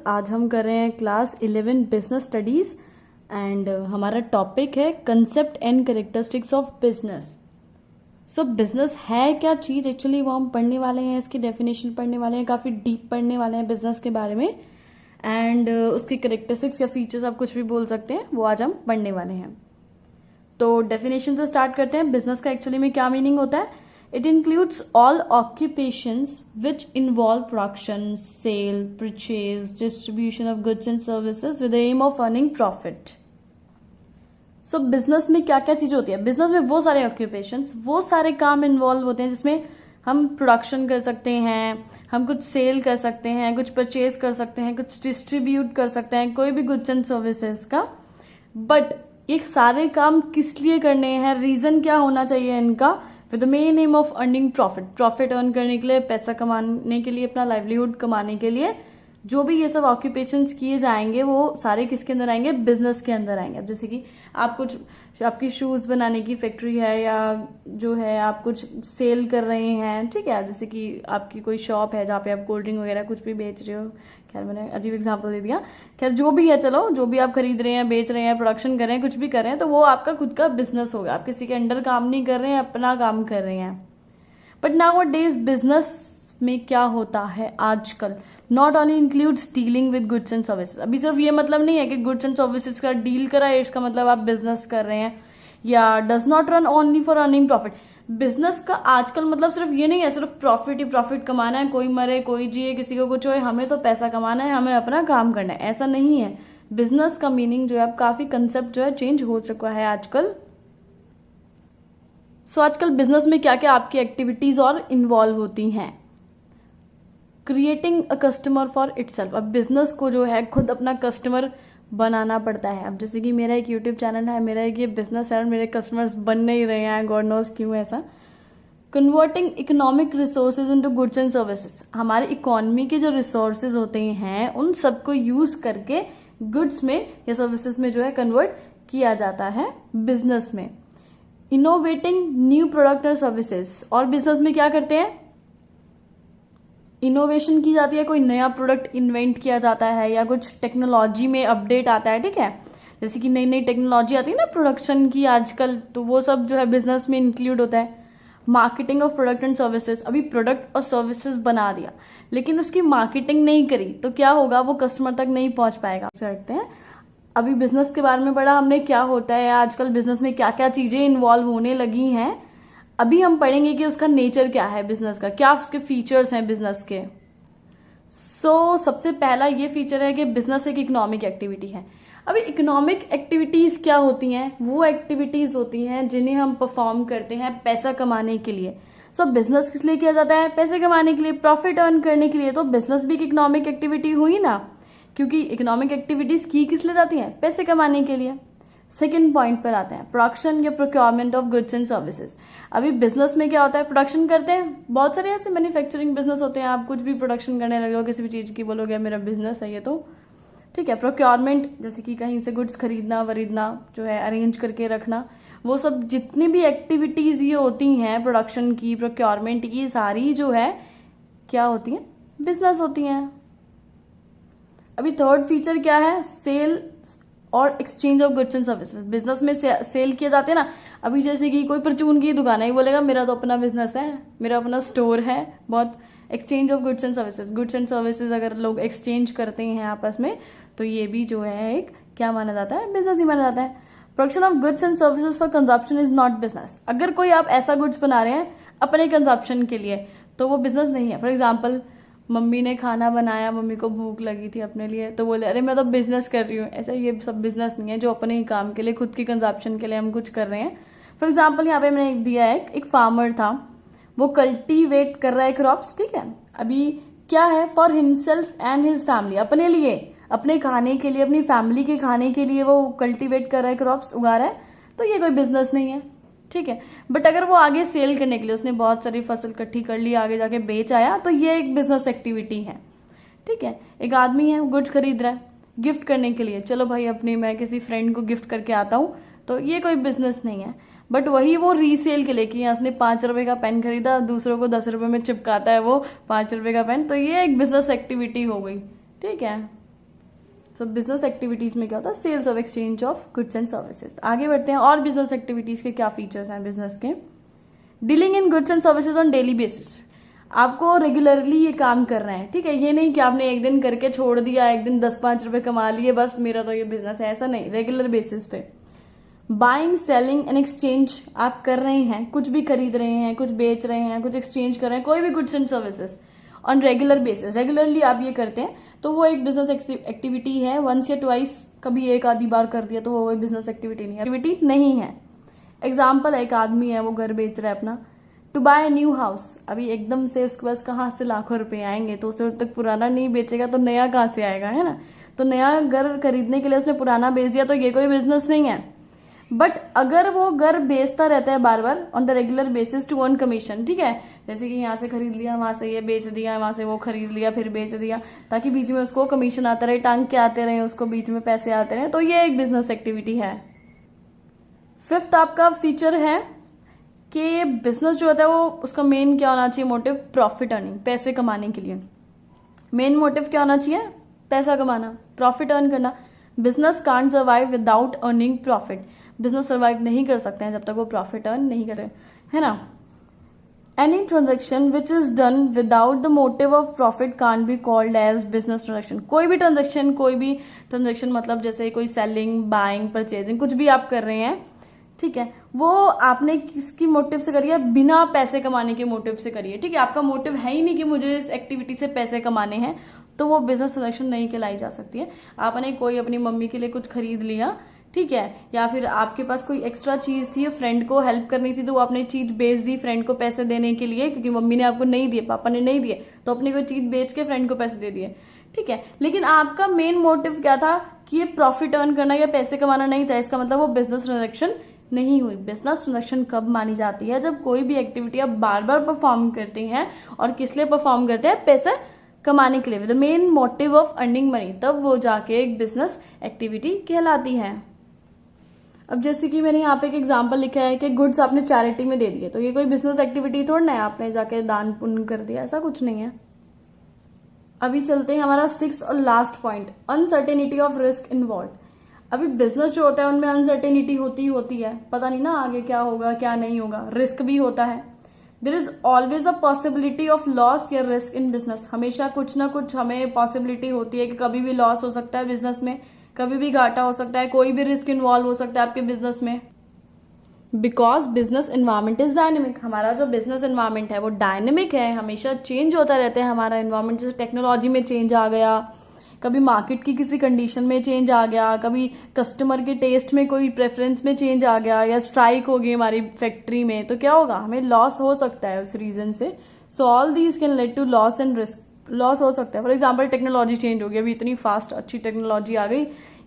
आज हम कर रहे हैं क्लास 11 बिजनेस स्टडीज एंड हमारा टॉपिक है concept and characteristics of business. So business है क्या चीज, एक्चुअली वो हम पढ़ने वाले हैं, इसकी डेफिनेशन पढ़ने वाले हैं, काफी डीप पढ़ने वाले हैं बिजनेस के बारे में एंड उसकी कैरेक्टरिस्टिक्स या फीचर्स आप कुछ भी बोल सकते हैं, वो आज हम पढ़ने वाले हैं। तो डेफिनेशन से स्टार्ट करते हैं। बिजनेस का एक्चुअली में क्या मीनिंग होता है? It includes all occupations which involve production, sale, purchase, distribution of goods and services with the aim of earning profit. So business में क्या क्या चीजें होती है? बिजनेस में वो सारे occupations, वो सारे काम इन्वॉल्व होते हैं जिसमें हम प्रोडक्शन कर सकते हैं, हम कुछ सेल कर सकते हैं, कुछ परचेज कर सकते हैं, कुछ डिस्ट्रीब्यूट कर सकते हैं, कोई भी गुड्स एंड सर्विसेज का। बट ये सारे काम किस लिए करने हैं, रीजन क्या होना चाहिए इनका? With the main M of earning profit, profit earn करने के लिए, पैसा कमाने के लिए, अपना लाइवलीहुड कमाने के लिए जो भी ये सब ऑक्यूपेशंस किए जाएंगे वो सारे किसके अंदर आएंगे? बिजनेस के अंदर आएंगे। अब जैसे कि आप कुछ आपकी शूज बनाने की फैक्ट्री है या जो है आप कुछ सेल कर रहे हैं, ठीक है, जैसे कि आपकी कोई शॉप है जहाँ पे आप कोल्ड ड्रिंक वगैरह कुछ भी बेच रहे हो। खैर मैंने अजीब एग्जांपल दे दिया। खैर जो भी है, चलो जो भी आप खरीद रहे हैं, बेच रहे हैं, प्रोडक्शन कर रहे हैं, कुछ भी कर रहे हैं, तो वो आपका खुद का बिजनेस होगा। आप किसी के अंडर काम नहीं कर रहे हैं, अपना काम कर रहे हैं। बट नाउ डेज बिजनेस में क्या होता है आजकल? Not only includes dealing with goods and services. अभी सिर्फ ये मतलब नहीं है कि गुड्स एंड सर्विसेज का डील करा है इसका मतलब आप बिजनेस कर रहे हैं, या does not run only for earning profit. Business का आजकल मतलब सिर्फ ये नहीं है सिर्फ प्रॉफिट ही प्रॉफिट कमाना है, कोई मरे कोई जिए, किसी को कुछ होए, हमें तो पैसा कमाना है, हमें अपना काम करना है, ऐसा नहीं है। बिजनेस का मीनिंग जो है, काफी कंसेप्ट जो है चेंज हो चुका है आजकल। सो आजकल बिजनेस में क्या क्या आपकी एक्टिविटीज और इन्वॉल्व होती हैं? Creating a customer for itself. अब बिजनेस को जो है खुद अपना कस्टमर बनाना पड़ता है। अब जैसे कि मेरा एक यूट्यूब चैनल है, मेरा एक ये बिजनेस है और मेरे कस्टमर्स बन नहीं रहे हैं, गॉड नोस क्यों ऐसा। Converting economic resources into goods and services. हमारे इकोनॉमी के जो रिसोर्सेज होते हैं उन सबको यूज करके गुड्स में या सर्विसेज में जो है कन्वर्ट किया जाता है बिजनेस में। इनोवेटिंग न्यू प्रोडक्ट और सर्विसेज। और बिजनेस में क्या करते हैं? इनोवेशन की जाती है, कोई नया प्रोडक्ट इन्वेंट किया जाता है या कुछ टेक्नोलॉजी में अपडेट आता है, ठीक है, जैसे कि नई नई टेक्नोलॉजी आती है ना प्रोडक्शन की आजकल, तो वो सब जो है बिजनेस में इंक्लूड होता है। Marketing of product and services. अभी प्रोडक्ट और सर्विसेज बना दिया लेकिन उसकी मार्केटिंग नहीं करी तो क्या होगा? वो कस्टमर तक नहीं पहुंच पाएगा। करते हैं अभी बिजनेस के बारे में पढ़ा हमने, क्या होता है आजकल बिजनेस में, क्या क्या चीजें इन्वॉल्व होने लगी हैं। अभी हम पढ़ेंगे कि उसका नेचर क्या है बिजनेस का, क्या उसके फीचर्स हैं बिजनेस के। सबसे पहला ये फीचर है कि बिजनेस एक इकोनॉमिक एक्टिविटी है। अभी इकोनॉमिक एक्टिविटीज क्या होती हैं? वो एक्टिविटीज होती हैं जिन्हें हम परफॉर्म करते हैं पैसा कमाने के लिए। बिजनेस किस लिए किया जाता है? पैसे कमाने के लिए, प्रॉफिट अर्न करने के लिए। तो बिजनेस भी एक इकोनॉमिक एक्टिविटी हुई ना, क्योंकि इकोनॉमिक एक्टिविटीज की किस लिए जाती हैं? पैसे कमाने के लिए। सेकेंड पॉइंट पर आते हैं, प्रोडक्शन या procurement of goods and services. अभी बिजनेस में क्या होता है? प्रोडक्शन करते हैं, बहुत सारे ऐसे मैन्युफैक्चरिंग बिजनेस होते हैं, आप कुछ भी प्रोडक्शन करने लगे हो किसी भी चीज की, बोलोगे मेरा बिजनेस है ये, तो ठीक है। प्रोक्योरमेंट जैसे कि कहीं से गुड्स खरीदना वरीदना, जो है अरेंज करके रखना, वो सब जितनी भी एक्टिविटीज ये होती हैं प्रोडक्शन की, प्रोक्योरमेंट की, सारी जो है क्या होती है? बिजनेस होती हैं। अभी थर्ड फीचर क्या है? सेल और exchange of goods and services. Business में सेल किए जाते हैं ना। अभी जैसे कि कोई परचून की दुकान है, ये बोलेगा मेरा तो अपना बिजनेस है, मेरा अपना स्टोर है, बहुत। Exchange of goods and services, goods and services अगर लोग एक्सचेंज करते हैं आपस में तो ये भी जो है एक क्या माना जाता है? बिजनेस ही माना जाता है। Production of goods and services for consumption is not business. अगर कोई आप ऐसा गुड्स बना रहे हैं अपने कंजप्शन के लिए तो वो बिजनेस नहीं है। फॉर एग्जाम्पल मम्मी ने खाना बनाया, मम्मी को भूख लगी थी अपने लिए, तो बोले अरे मैं तो बिजनेस कर रही हूँ। ऐसा ये सब बिजनेस नहीं है जो अपने ही काम के लिए, खुद की कंजप्शन के लिए हम कुछ कर रहे हैं। फॉर एग्जाम्पल यहाँ पे मैंने दिया है, एक फार्मर था, वो कल्टीवेट कर रहा है क्रॉप्स, ठीक है। अभी क्या है? For himself and his family, अपने लिए, अपने खाने के लिए, अपनी फैमिली के खाने के लिए वो कल्टीवेट कर रहा है, क्रॉप्स उगा रहा है, तो ये कोई बिजनेस नहीं है, ठीक है। बट अगर वो आगे सेल करने के लिए उसने बहुत सारी फसल इकट्ठी कर ली, आगे जाके बेच आया, तो ये एक बिजनेस एक्टिविटी है, ठीक है। एक आदमी है, गुड्स खरीद रहा है गिफ्ट करने के लिए, चलो भाई अपनी मैं किसी फ्रेंड को गिफ्ट करके आता हूँ, तो ये कोई बिजनेस नहीं है। बट वही वो रीसेल के लिए कि उसने 5 रुपए का पेन खरीदा, दूसरों को 10 रुपए में चिपकाता है वो 5 रुपए का पेन, तो ये एक बिजनेस एक्टिविटी हो गई, ठीक है। सो बिजनेस एक्टिविटीज में क्या होता है, sales of exchange of goods and services. आगे बढ़ते हैं, और बिजनेस एक्टिविटीज के क्या फीचर्स हैं बिजनेस के। Dealing in goods and services on daily basis, आपको रेगुलरली ये काम कर रहे हैं, ठीक है। ये नहीं कि आपने एक दिन करके छोड़ दिया, एक दिन 10-5 रुपए कमा लिए, बस मेरा तो ये बिजनेस है, ऐसा नहीं, रेगुलर बेसिस पे। बाइंग, सेलिंग एंड एक्सचेंज आप कर रहे हैं, कुछ भी खरीद रहे हैं, कुछ बेच रहे हैं, कुछ एक्सचेंज कर रहे हैं, कोई भी goods and services on regular basis, regularly आप ये करते हैं, तो वो एक बिजनेस एक्टिविटी है। वंस या ट्वाइस, कभी एक आधी बार कर दिया तो वो बिजनेस एक्टिविटी नहीं है। एग्जाम्पल, एक आदमी है, वो घर बेच रहा है अपना, to buy a new house, अभी एकदम से उसके पास कहाँ से लाखों रुपए आएंगे, तो उसे तक पुराना नहीं बेचेगा तो नया कहाँ से आएगा, है ना। तो नया घर खरीदने के लिए उसने पुराना बेच दिया, तो ये कोई बिजनेस नहीं है। बट अगर वो घर बेचता रहता है बार बार on the regular basis to earn commission, ठीक है, जैसे कि यहाँ से खरीद लिया, वहां से ये बेच दिया, वहां से वो खरीद लिया, फिर बेच दिया, ताकि बीच में उसको कमीशन आता रहे, टांग के आते रहे, उसको बीच में पैसे आते रहे, तो ये एक बिजनेस एक्टिविटी है। फिफ्थ आपका फीचर है कि बिजनेस जो होता है वो उसका मेन क्या होना चाहिए, मोटिव, प्रॉफिट अर्निंग, पैसे कमाने के लिए। मेन मोटिव क्या होना चाहिए, पैसा कमाना, प्रॉफिट अर्न करना। Business can't survive without earning profit, business survive नहीं कर सकते हैं जब तक वो प्रॉफिट अर्न नहीं करते, है ना। Any transaction which is done without the motive of profit can't be called as business transaction. कोई भी ट्रांजेक्शन मतलब जैसे कोई सेलिंग, बाइंग, परचेजिंग, कुछ भी आप कर रहे हैं, ठीक है, वो आपने किसकी मोटिव से करी है, बिना पैसे कमाने के मोटिव से करी है, ठीक है। आपका मोटिव है ही नहीं कि मुझे इस एक्टिविटी से पैसे कमाने हैं, तो वो बिजनेस ट्रांजेक्शन नहीं कहलाई जा सकती है। आपने कोई अपनी मम्मी के लिए कुछ खरीद लिया, ठीक है, या फिर आपके पास कोई एक्स्ट्रा चीज थी, फ्रेंड को हेल्प करनी थी, तो वो आपने चीज बेच दी फ्रेंड को पैसे देने के लिए, क्योंकि मम्मी ने आपको नहीं दिए, पापा ने नहीं दिए, तो अपनी कोई चीज बेच के फ्रेंड को पैसे दे दिए, ठीक है। लेकिन आपका मेन मोटिव क्या था कि ये प्रॉफिट अर्न करना या पैसे कमाना नहीं था, इसका मतलब वो बिजनेस ट्रांजेक्शन नहीं हुई। बिजनेस ट्रांजेक्शन कब मानी जाती है, जब कोई भी एक्टिविटी आप बार बार परफॉर्म करते हैं, और किस लिए परफॉर्म करते हैं, पैसे कमाने के लिए, with the main motive of earning money, तब वो जाके एक बिजनेस एक्टिविटी कहलाती है। अब जैसे कि मैंने यहाँ पे एक एग्जांपल लिखा है कि गुड्स आपने चैरिटी में दे दिए, तो ये कोई बिजनेस एक्टिविटी थोड़ा ना है, आपने जाके दान पुण्य कर दिया, ऐसा कुछ नहीं है। अभी चलते हैं हमारा 6th और last point, uncertainty of risk involve. अभी बिजनेस जो होता है उनमें अनसर्टेनिटी होती है, पता नहीं ना आगे क्या होगा क्या नहीं होगा, रिस्क भी होता है। There is always a possibility of loss या रिस्क इन बिजनेस, हमेशा कुछ ना कुछ हमें पॉसिबिलिटी होती है कि कभी भी लॉस हो सकता है बिजनेस में, कभी भी घाटा हो सकता है, कोई भी रिस्क इन्वॉल्व हो सकता है आपके बिजनेस में। Because business environment is dynamic, हमारा जो बिजनेस एनवायरमेंट है वो डायनेमिक है, हमेशा चेंज होता रहता है हमारा एनवायरमेंट। जैसे टेक्नोलॉजी में चेंज आ गया, कभी मार्केट की किसी कंडीशन में चेंज आ गया, कभी कस्टमर के टेस्ट में कोई प्रेफरेंस में चेंज आ गया, या स्ट्राइक हो गई हमारी फैक्ट्री में, तो क्या होगा, हमें लॉस हो सकता है उस रीजन से। So all these can lead to loss and risk, loss हो सकता है। फॉर एग्जाम्पल टेक्नोलॉजी चेंज हो गई, अभी इतनी फास्ट अच्छी टेक्नोलॉजी आ गई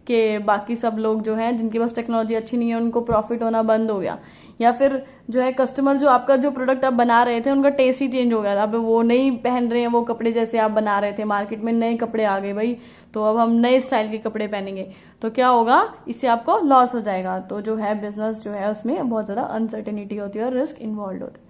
कि बाकी सब लोग जो हैं जिनके पास टेक्नोलॉजी अच्छी नहीं है उनको प्रॉफिट होना बंद हो गया, या फिर जो है कस्टमर जो आपका जो प्रोडक्ट आप बना रहे थे उनका टेस्ट ही चेंज हो गया, अब वो नहीं पहन रहे हैं वो कपड़े जैसे आप बना रहे थे, मार्केट में नए कपड़े आ गए भाई, तो अब हम नए स्टाइल के कपड़े पहनेंगे, तो क्या होगा, इससे आपको लॉस हो जाएगा। तो जो है बिजनेस जो है उसमें बहुत ज्यादा अनसर्टेनिटी होती है और रिस्क इन्वॉल्व होता है।